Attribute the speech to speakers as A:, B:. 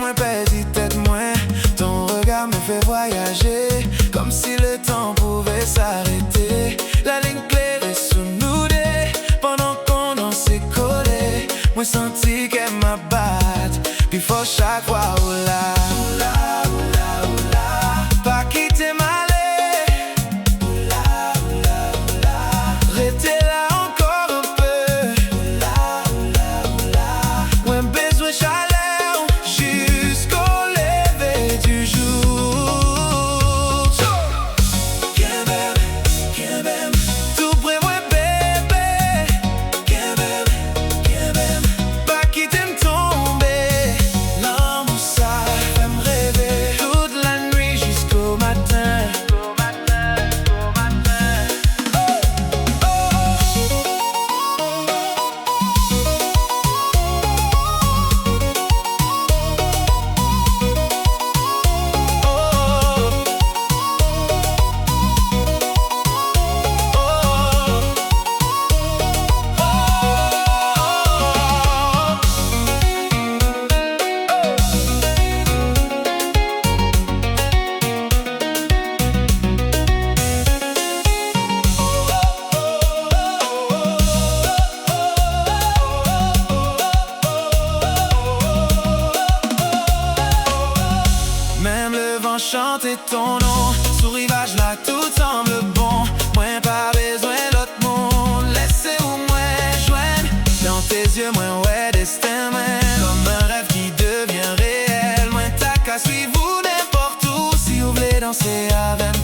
A: moi perdu tête moins. Ton regard me fait voyager, comme si le temps pouvait s'arrêter. La ligne claire est sous nous deux, pendant qu'on en s'est collé. Moi senti qu'elle m'abatte, puis faut chaque fois oula, oula, oula, oula. Pas quitter ma lait, oula, oula, oula. Rete là encore un peu, oula, oula, oula. Moins besoin chaleur, jusqu'au lever du jour. Kenbe M, tout près moi bébé. Kenbe M, pas quitter me tomber. L'amour ça fait me rêver toute la nuit jusqu'au matin. Même le vent chantait ton nom, sous rivage là tout semble bon. Moins pas besoin d'autre monde, laissez ou moins joindre. Dans tes yeux, moins ouais destin, moins comme un rêve qui devient réel. Moins t'as qu'à suivre n'importe où, si vous voulez danser avec